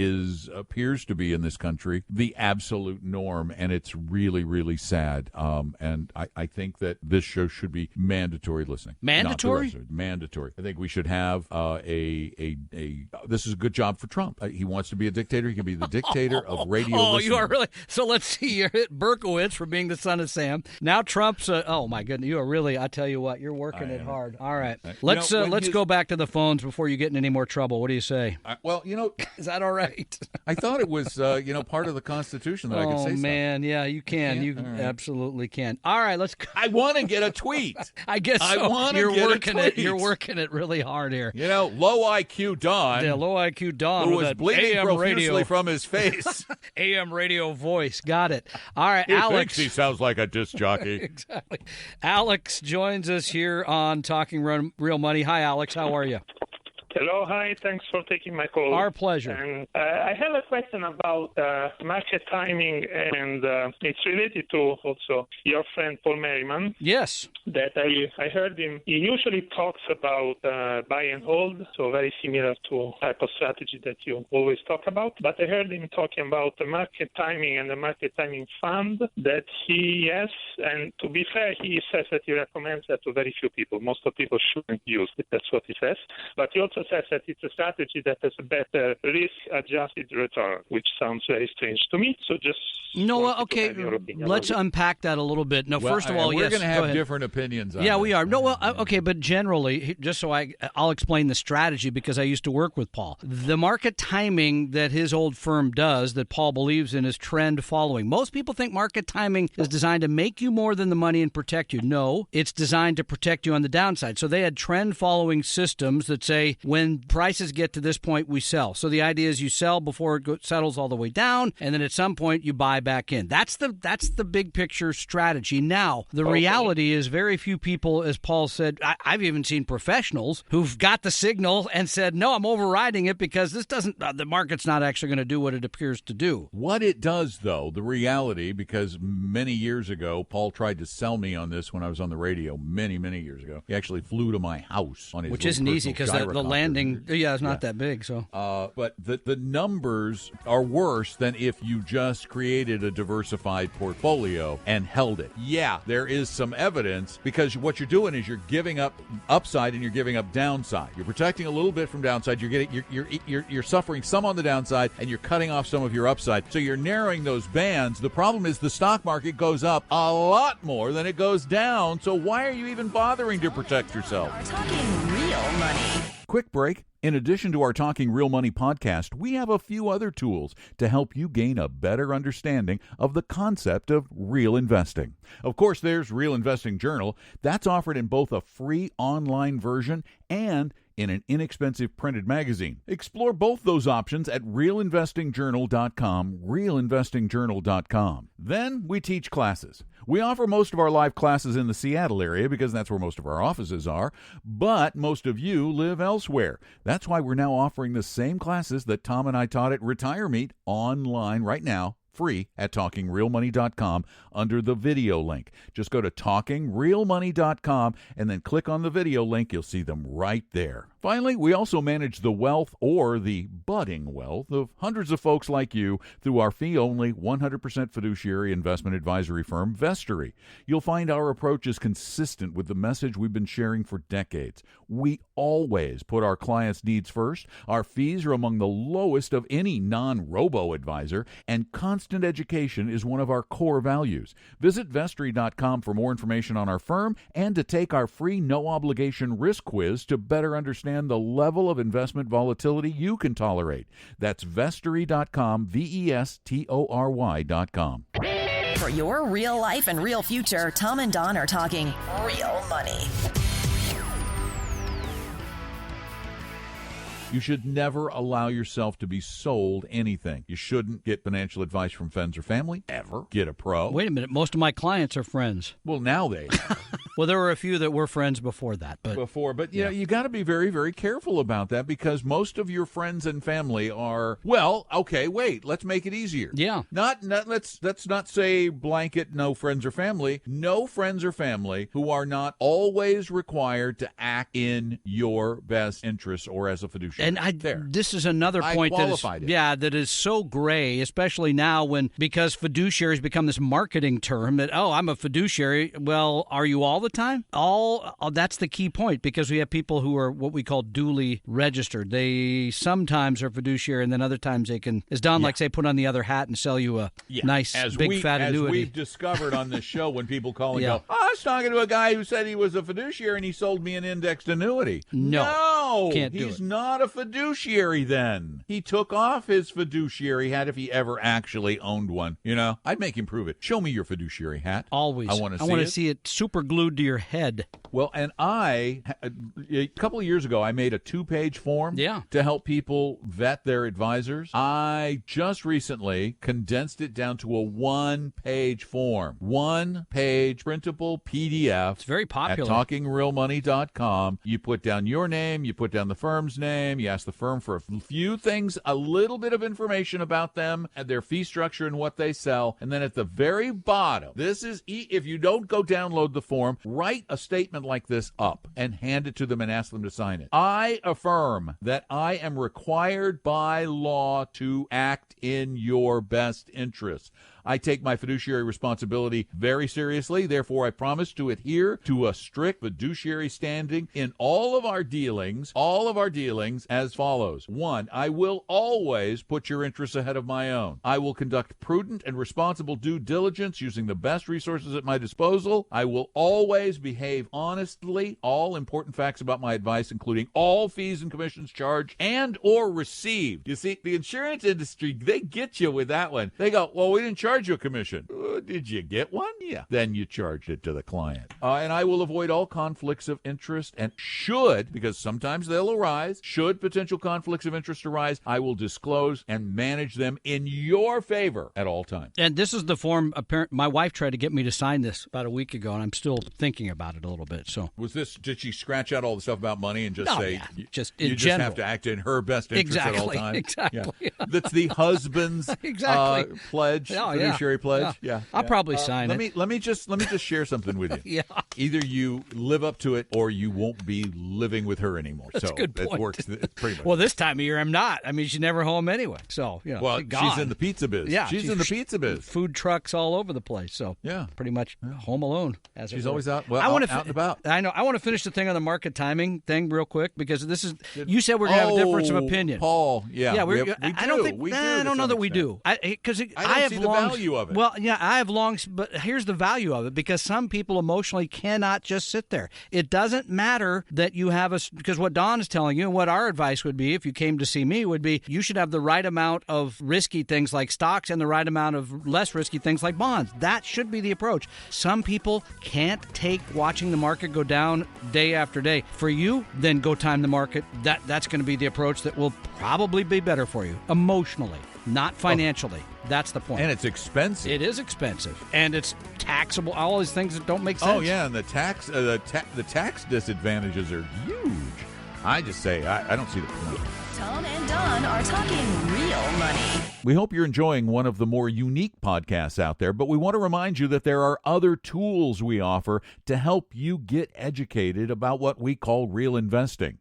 appears to be in this country the absolute norm, and it's really, really sad. And I think that this show should be mandatory listening. Mandatory? Mandatory. I think we should have this is a good job for Trump. He wants to be a dictator. He can be the dictator of radio listening. You are really... So let's see. You're hit Berkowitz for being the son of Sam. Now Trump's... oh, my goodness. You are really... I tell you what, you're working it hard. All right. Let's go back to the phones before you get in any more trouble. What do you say? Is that all right? I thought it was, part of the Constitution Constitution that I can say Oh, man, yeah, you can. You absolutely can. All right, let's... I want to get a tweet. I guess so. I want to get a tweet. You're working it really hard here. You know, low IQ Don. Yeah, low IQ Don. Who was bleeding AM profusely radio. from his face. AM radio voice. Got it. All right, He Alex. thinks he sounds like a disc jockey. Exactly. Alex joins us here on Talking Real Money. Hi, Alex. How are you? Hello, hi. Thanks for taking my call. Our pleasure. And I have a question about market timing, and it's related to also your friend Paul Merriman. Yes. That I heard him. He usually talks about buy and hold, so very similar to type of strategy that you always talk about. But I heard him talking about the market timing and the market timing fund that he has. And to be fair, he says that he recommends that to very few people. Most of people shouldn't use it. That's what he says. But he also says that it's a strategy that has a better risk-adjusted return, which sounds very strange to me. So just okay. Let's unpack that a little bit. No, Well, first of all, we're yes, going to go have ahead. different opinions on Yeah, this. we are. No, well, okay, but generally, just so I'll explain the strategy because I used to work with Paul. The market timing that his old firm does, that Paul believes in, is trend following. Most people think market timing is designed to make you more than the money and protect you. No, it's designed to protect you on the downside. So they had trend following systems that say when prices get to this point, we sell. So the idea is you sell before it settles all the way down, and then at some point you buy back in. That's the big picture strategy. Now, the reality is very few people, as Paul said, I've even seen professionals who've got the signal and said, no, I'm overriding it because this doesn't, the market's not actually going to do what it appears to do. What it does, though, the reality, because many years ago, Paul tried to sell me on this when I was on the radio many, many years ago. He actually flew to my house on his Which isn't easy because the landing, is not that big. So, but the numbers are worse than if you just created a diversified portfolio and held it. Yeah, there is some evidence because what you're doing is you're giving up upside and you're giving up downside. You're protecting a little bit from downside. You're suffering some on the downside and you're cutting off some of your upside. So you're narrowing those bands. The problem is the stock market goes up a lot more than it goes down. So why are you even bothering to protect yourself? Talking real money. Quick break. In addition to our Talking Real Money podcast, we have a few other tools to help you gain a better understanding of the concept of real investing. Of course, there's Real Investing Journal. That's offered in both a free online version and in an inexpensive printed magazine. Explore both those options at realinvestingjournal.com, realinvestingjournal.com. Then we teach classes. We offer most of our live classes in the Seattle area because that's where most of our offices are, but most of you live elsewhere. That's why we're now offering the same classes that Tom and I taught at Retire Meet online right now, free at talkingrealmoney.com under the video link. Just go to talkingrealmoney.com and then click on the video link. You'll see them right there. Finally, we also manage the wealth or the budding wealth of hundreds of folks like you through our fee-only 100% fiduciary investment advisory firm, Vestory. You'll find our approach is consistent with the message we've been sharing for decades. We always put our clients' needs first. Our fees are among the lowest of any non-robo advisor, and constant education is one of our core values. Visit Vestory.com for more information on our firm and to take our free no-obligation risk quiz to better understand the level of investment volatility you can tolerate. That's Vestory.com, Vestory.com. For your real life and real future, Tom and Don are talking real money. You should never allow yourself to be sold anything. You shouldn't get financial advice from friends or family, ever. Get a pro. Wait a minute. Most of my clients are friends. Well, now they are. Well, there were a few that were friends before that. But you know, you got to be very, very careful about that because most of your friends and family are, well, okay, wait, let's make it easier. Yeah. Let's not say blanket no friends or family. No friends or family who are not always required to act in your best interest or as a fiduciary. And this is another point that is so gray, especially now because fiduciaries become this marketing term that, I'm a fiduciary. Well, are you all the time? That's the key point because we have people who are what we call duly registered. They sometimes are fiduciary and then other times they can, as Don likes to say, put on the other hat and sell you a nice big fat annuity. As we've discovered on this show when people call and go, I was talking to a guy who said he was a fiduciary and he sold me an indexed annuity. No. No, Can't do he's it. not a fiduciary then. He took off his fiduciary hat if he ever actually owned one. You know, I'd make him prove it. Show me your fiduciary hat. Always. I want to see it super glued to your head. Well, and a couple of years ago, I made a 2-page form to help people vet their advisors. I just recently condensed it down to a 1-page form. 1-page printable PDF. It's very popular. At TalkingRealMoney.com. You put down your name, you put down the firm's name, you ask the firm for a few things, a little bit of information about them, and their fee structure and what they sell, and then at the very bottom, this is, if you don't go download the form, write a statement like this up and hand it to them and ask them to sign it. I affirm that I am required by law to act in your best interest. I take my fiduciary responsibility very seriously. Therefore, I promise to adhere to a strict fiduciary standing in all of our dealings as follows. 1, I will always put your interests ahead of my own. I will conduct prudent and responsible due diligence using the best resources at my disposal. I will always behave honestly. All important facts about my advice, including all fees and commissions charged and or received. You see, the insurance industry, they get you with that one. They go, well, we didn't charge you a commission. Did you get one? Yeah. Then you charged it to the client. And I will avoid all conflicts of interest and because sometimes they'll arise, should potential conflicts of interest arise, I will disclose and manage them in your favor at all times. And this is the form, my wife tried to get me to sign this about a week ago, and I'm still thinking about it a little bit. So, did she scratch out all the stuff about money and just say, you just general. have to act in her best interest at all times? Exactly. Yeah. That's the husband's pledge, fiduciary pledge. Yeah. I'll probably sign it. Let me just share something with you. Yeah. Either you live up to it or you won't be living with her anymore. That's so a good point. It works pretty much. Well, this time of year I'm not. I mean, she's never home anyway. So, well, she's in the pizza biz. Yeah, she's in the pizza biz. Food trucks all over the place. So, pretty much home alone. She's always out. Well, out and about. I know. I want to finish the thing on the market timing thing real quick because this is. You said we're going to have a difference of opinion. Paul. Yeah. Yeah. We do. I don't think. I don't know that we do. Because I have see the value of it. Well, yeah, I have long. But here's the value of it because some people emotionally cannot just sit there. It doesn't matter that you have because what Don is telling you and what our advice would be if you came to see me would be you should have the right amount of risky things like stocks and the right amount of less risky things like bonds. That should be the approach. Some people can't take watching the market go down day after day. For you, then go time the market. That's going to be the approach that will probably be better for you emotionally, not financially. That's the point. And it's expensive. It is expensive, and it's taxable. All these things that don't make sense. Oh yeah, and the tax disadvantages are huge. I just say I don't see the point. Tom and Don are talking real money. We hope you're enjoying one of the more unique podcasts out there, but we want to remind you that there are other tools we offer to help you get educated about what we call real investing.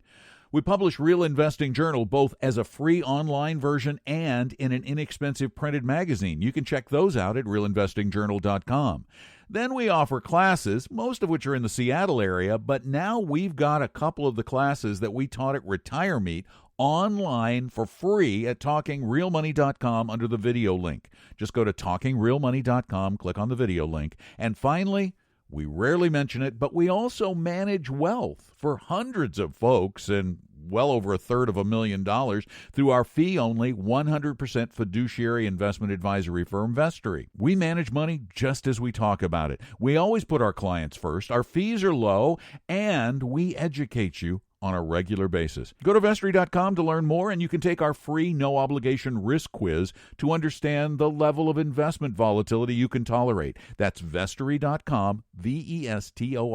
We publish Real Investing Journal both as a free online version and in an inexpensive printed magazine. You can check those out at realinvestingjournal.com. Then we offer classes, most of which are in the Seattle area, but now we've got a couple of the classes that we taught at Retire Meet online for free at TalkingRealMoney.com under the video link. Just go to TalkingRealMoney.com, click on the video link. And finally, we rarely mention it, but we also manage wealth for hundreds of folks and well over $250,000 through our fee-only 100% fiduciary investment advisory firm, Vestory. We manage money just as we talk about it. We always put our clients first. Our fees are low, and we educate you on a regular basis. Go to Vestory.com to learn more, and you can take our free no-obligation risk quiz to understand the level of investment volatility you can tolerate. That's Vestory.com, Vestory.com.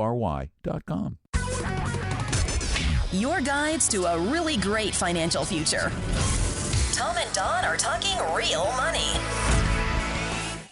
Your guides to a really great financial future. Tom and Don are talking real money.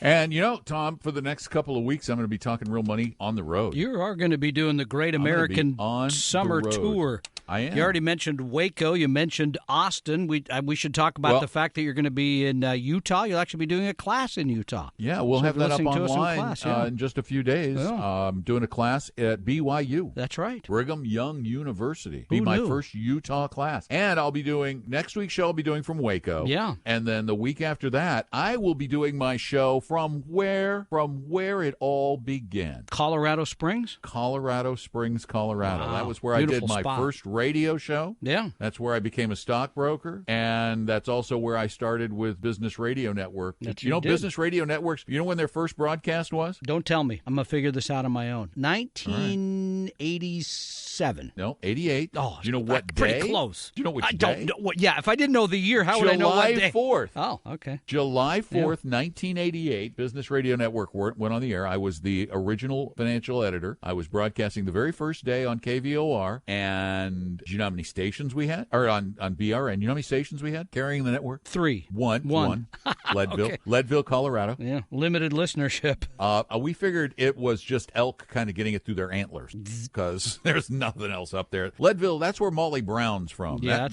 And, Tom, for the next couple of weeks, I'm going to be talking real money on the road. You are going to be doing the Great American Summer Tour. I am. You already mentioned Waco. You mentioned Austin. We should talk about the fact that you're going to be in Utah. You'll actually be doing a class in Utah. Yeah, we'll have that up online in just a few days. Yeah. I'm doing a class at BYU. That's right. Brigham Young University. Be my first Utah class. And I'll be doing, next week's show I'll be doing from Waco. Yeah. And then the week after that, I will be doing my show from where it all began. Colorado Springs? Colorado Springs, Colorado. Wow. That was where Beautiful I did my spot. first radio show. Yeah. That's where I became a stockbroker, and that's also where I started with Business Radio Network. Business Radio Networks, you know when their first broadcast was? Don't tell me. I'm going to figure this out on my own. 1987. No, 88. Oh, do you know what day? Pretty close. Do you know which I day? don't know. Yeah, if I didn't know the year, how would I know what day? July 4th. Oh, okay. July 4th, 1988, Business Radio Network went on the air. I was the original financial editor. I was broadcasting the very first day on KVOR. And do you know how many stations we had? Or on BRN. You know how many stations we had carrying the network? 3. One. Leadville. Okay. Leadville, Colorado. Yeah, limited listenership. We figured it was just elk kind of getting it through their antlers because there's nothing else up there. Leadville, that's where Molly Brown's from. Yeah,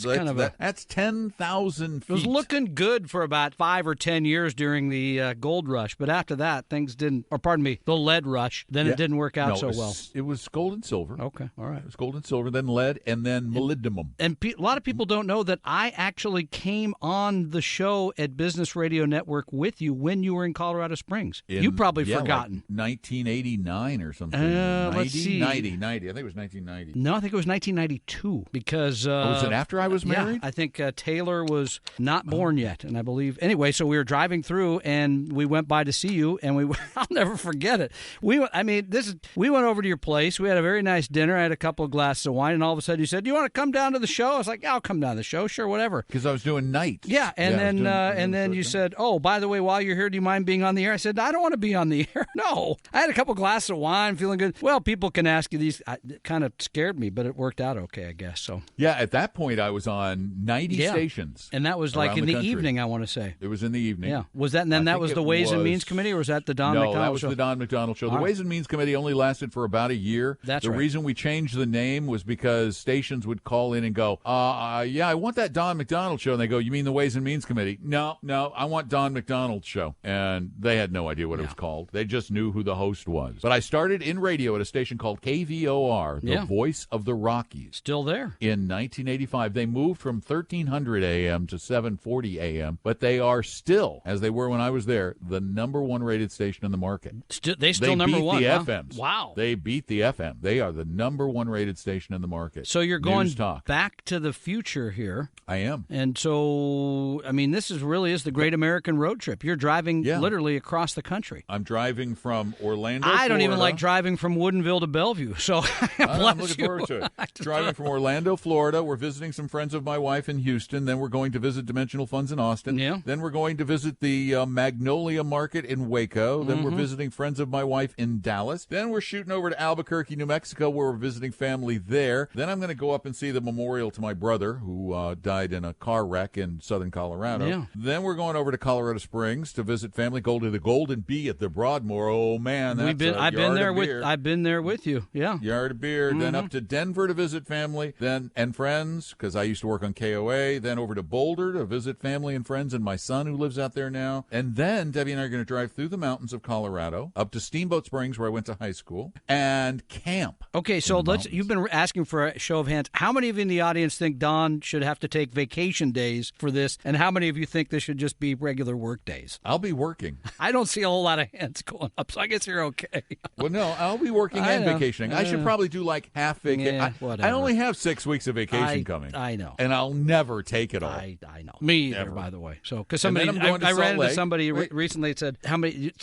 that's 10,000 feet. It was looking good for about 5 or 10 years during the gold rush, but after that, things didn't, or pardon me, the lead rush, then it didn't work out well. It was gold and silver. Okay, all right. It was gold and silver, then lead, and then molybdenum. And a lot of people don't know that I actually came on the show at Business Radio Network with you when you were in Colorado Springs. You've probably forgotten. Like 1989 or something. 90, let's see. 90. I think it was 1990. No, I think it was 1992 because... was it after I was married? Yeah, I think Taylor was not born yet, and I believe... Anyway, so we were driving through, and we went by to see you, and I'll never forget it. We went over to your place. We had a very nice dinner. I had a couple of glasses of wine, and all of a sudden you said, "Do you want to come down to the show?" I was like, "Yeah, I'll come down to the show. Sure, whatever." Because I was doing nights. Yeah, and then you said, "Oh, by the way, while you're here, do you mind being on the air?" I said, "I don't want to be on the air." No. I had a couple glasses of wine, feeling good. Well, people can ask you these. It kind of scared me, but it worked out okay, I guess. So. Yeah, at that point, I was on 90 stations. And that was like in the country. Evening, I want to say. It was in the evening. Yeah. Was that, and then that was the Ways and Means Committee, or was that the Don McDonald show? No, that was the Don McDonald show. The Ways and Means Committee only lasted for about a year. That's the right. reason we changed the name was because stations would call in and go, yeah, I want that Don McDonald show. And they go, "You mean the Ways and Means Committee?" No, I want Don McDonald's show. And they had no idea what it was called. They just knew who the host was. But I started in radio at a station called KVOR, the Voice of the Rockies. Still there. In 1985. They moved from 1300 a.m. to 740 a.m., but they are still, as they were when I was there, the number one rated station in the market. They number one. They beat the FMs. Wow. They beat the FM. They are the number one rated station in the market. So you're going back to the future here. I am. And so, I mean, this really is the great American road trip. You're driving literally across the country. I'm driving from Orlando, I don't Florida. even like driving from Woodinville to Bellevue, so I'm looking forward to it. Driving from Orlando, Florida. We're visiting some friends of my wife in Houston. Then we're going to visit Dimensional Funds in Austin. Yeah. Then we're going to visit the Magnolia Market in Waco. Then we're visiting friends of my wife in Dallas. Then we're shooting over to Albuquerque, New Mexico, where we're visiting family there. Then I'm going to go up and see the memorial to my brother, who died in a car wreck in southern Colorado. Yeah. Then we're going over to Colorado Springs to visit family. Go to the Golden Bee at the Broadmoor. Oh man, that's I've been there with you. Yeah. Yard of beer. Then up to Denver to visit family. Then and friends, because I used to work on KOA. Then over to Boulder to visit family and friends and my son who lives out there now. And then Debbie and I are going to drive through the mountains of Colorado up to Steamboat Springs, where I went to high school, and camp. Okay, so you've been asking for a show of hands. How many of you in the audience think Don should have to take vacation days for this, and how many of you think this should just be regular work days? I'll be working. I don't see a whole lot of hands going up, so I guess you're okay. Well, no, I'll be working and vacationing. I should probably do like half vacation. Yeah, I only have 6 weeks of vacation coming. I know. And I'll never take it all. I know. Me either, never. By the way. So, because somebody, I ran into somebody recently that said,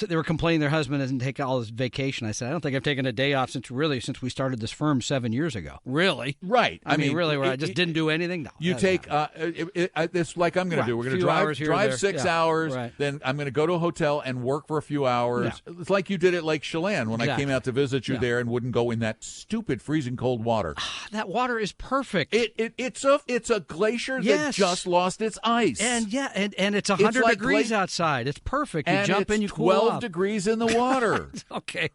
they were complaining their husband doesn't take all his vacation. I said, I don't think I've taken a day off since we started this firm 7 years ago. Really? Right. I mean, really, where I just didn't do anything? No. You take, it's like I'm going to do. We're going to drive 6 hours, then I'm going to go to a hotel and work for a few hours. Yeah. It's like you did at Lake Chelan when I came out to visit you there and wouldn't go in that stupid freezing cold water. That water is perfect. It's a glacier that just lost its ice. And it's 100 degrees outside. It's perfect. You jump in, you cool off. 12 degrees in the water. Okay.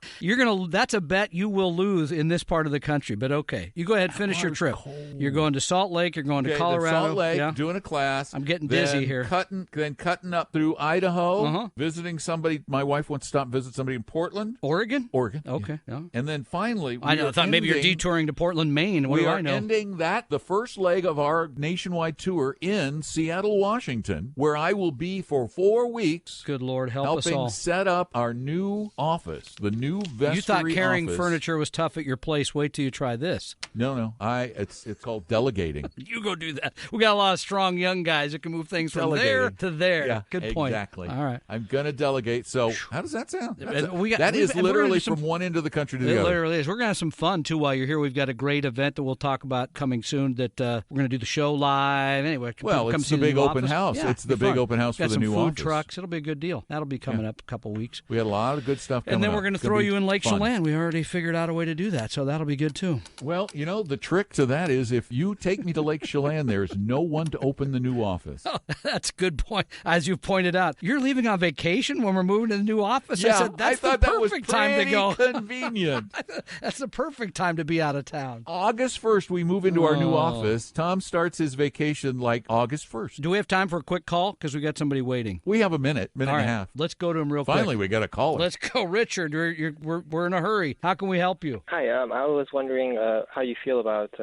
That's a bet you will lose in this part of the country, but okay. You go ahead and finish your trip. Cold. You're going to Salt Lake, you're going to Colorado. Salt Lake, doing a class. I'm getting dizzy here. Cutting up through Idaho, visiting somebody. My wife wants to stop and visit somebody in Portland. Oregon? Oregon. Okay. Yeah. And then finally, I thought maybe you're detouring to Portland, Maine. What do I know? We are ending the first leg of our nationwide tour in Seattle, Washington, where I will be for 4 weeks. Good Lord, help us all. Helping set up our new office, the new vestry. You thought carrying office. Furniture was tough at your place. Wait till you try this. No. It's called delegating. You go do that. We got a lot of strong young guys that can move things from there to there. Yeah, good point. Exactly. All right. I'm going to delegate. So how does that sound? That is is literally from one end of the country to the other. It literally is. We're going to have some fun, too, while you're here. We've got a great event that we'll talk about coming soon that we're going to do the show live. Anyway, well, it's the big open house. Yeah, it's the big open house for the new office. Got some food trucks. It'll be a good deal. That'll be coming up a couple weeks. We had a lot of good stuff coming up. And then we're going to throw you in Lake Chelan. We already figured out a way to do that, so that'll be good, too. Well, the trick to that is if you take me to Lake Chelan, there's no one to open the new office. Oh, that's a good point. As you pointed out, you're leaving on vacation when we're moving to the new office. Yeah, I said, that's the perfect time to go. Convenient. That's the perfect time to be out of town. August 1st, we move into our new office. Tom starts his vacation like August 1st. Do we have time for a quick call? Because we got somebody waiting. We have a minute All and a half. Let's go to him real quick. Finally, we got to call him. Let's go, Richard. We're in a hurry. How can we help you? Hi, I was wondering how you feel about,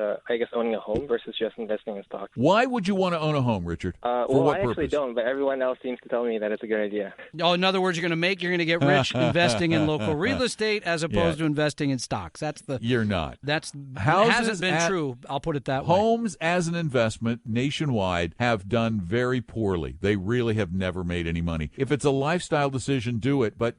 owning a home versus just investing in stocks. Why would you want to own a home, Richard? For what I actually purpose? don't, but everyone else seems to tell me that it's a good idea. Oh, in other words, you're going to get rich investing in local real estate as opposed to investing in stocks. You're not. Hasn't been true. I'll put it that way. Homes as an investment nationwide have done very poorly. They really have never made any money. If it's a lifestyle decision, do it. But,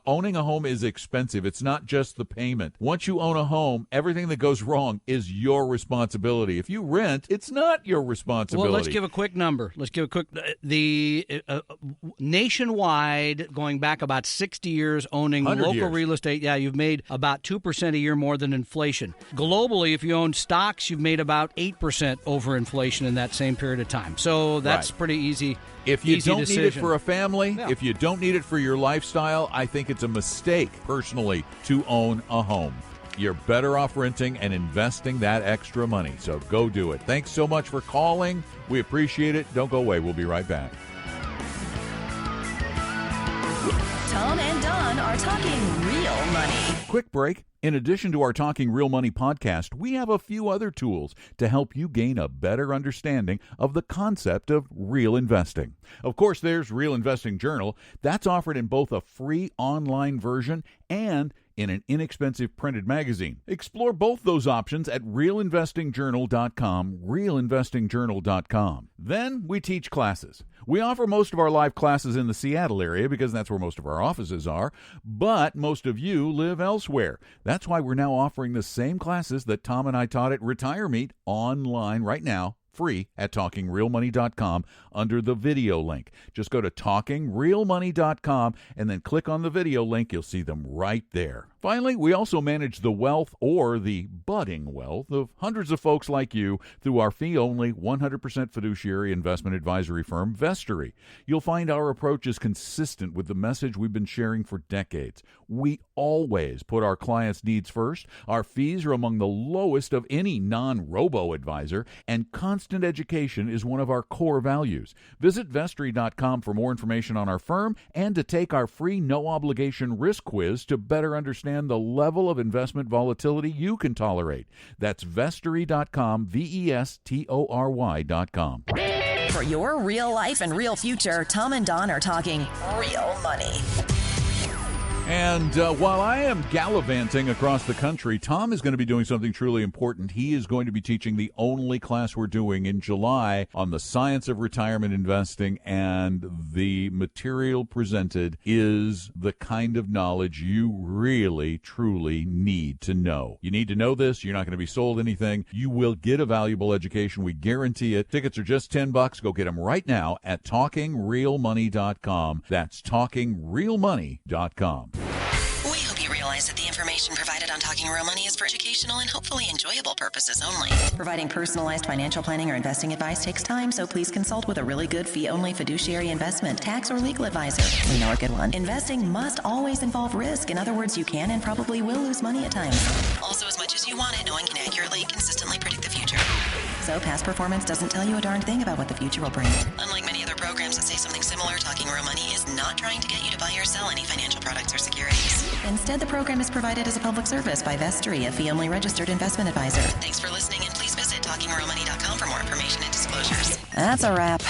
owning a home is expensive. It's not just the payment. Once you own a home, everything that goes wrong is your responsibility. If you rent, it's not your responsibility. Well, let's give a quick number. Nationwide, going back about 60 years, owning local real estate, you've made about 2% a year more than inflation. Globally, if you own stocks, you've made about 8% over inflation in that same period of time. So that's pretty easy. If you don't decision. need it for a family, if you don't need it for your lifestyle, I think it's a mistake, personally, to own a home. You're better off renting and investing that extra money. So go do it. Thanks so much for calling. We appreciate it. Don't go away. We'll be right back. Tom and Don are talking real money. Quick break. In addition to our Talking Real Money podcast, we have a few other tools to help you gain a better understanding of the concept of real investing. Of course, there's Real Investing Journal. That's offered in both a free online version and in an inexpensive printed magazine. Explore both those options at realinvestingjournal.com, realinvestingjournal.com. Then we teach classes. We offer most of our live classes in the Seattle area because that's where most of our offices are, but most of you live elsewhere. That's why we're now offering the same classes that Tom and I taught at Retire Meet online right now, free at talkingrealmoney.com under the video link. Just go to talkingrealmoney.com and then click on the video link. You'll see them right there. Finally, we also manage the wealth or the budding wealth of hundreds of folks like you through our fee-only 100% fiduciary investment advisory firm, Vestory. You'll find our approach is consistent with the message we've been sharing for decades. We always put our clients' needs first. Our fees are among the lowest of any non-robo advisor, and constant education is one of our core values. Visit Vestory.com for more information on our firm and to take our free no-obligation risk quiz to better understand the level of investment volatility you can tolerate. That's Vestory.com, Vestory.com. For your real life and real future, Tom and Don are talking real money. And while I am gallivanting across the country, Tom is going to be doing something truly important. He is going to be teaching the only class we're doing in July on the science of retirement investing, and the material presented is the kind of knowledge you really, truly need to know. You need to know this. You're not going to be sold anything. You will get a valuable education. We guarantee it. Tickets are just $10. Go get them right now at talkingrealmoney.com. That's talkingrealmoney.com. We hope you realize that the information provided on Talking Real Money is for educational and hopefully enjoyable purposes only. Providing personalized financial planning or investing advice takes time, so please consult with a really good fee-only fiduciary investment, tax, or legal advisor. We know a good one. Investing must always involve risk. In other words, you can and probably will lose money at times. Also, as much as you want it, no one can accurately, consistently predict the future. So past performance doesn't tell you a darn thing about what the future will bring. Unlike many other programs, programs that say something similar, Talking Real Money is not trying to get you to buy or sell any financial products or securities. Instead, the program is provided as a public service by Vestry, a fee-only registered investment advisor. Thanks for listening, and please visit TalkingRealMoney.com for more information and disclosures. That's a wrap.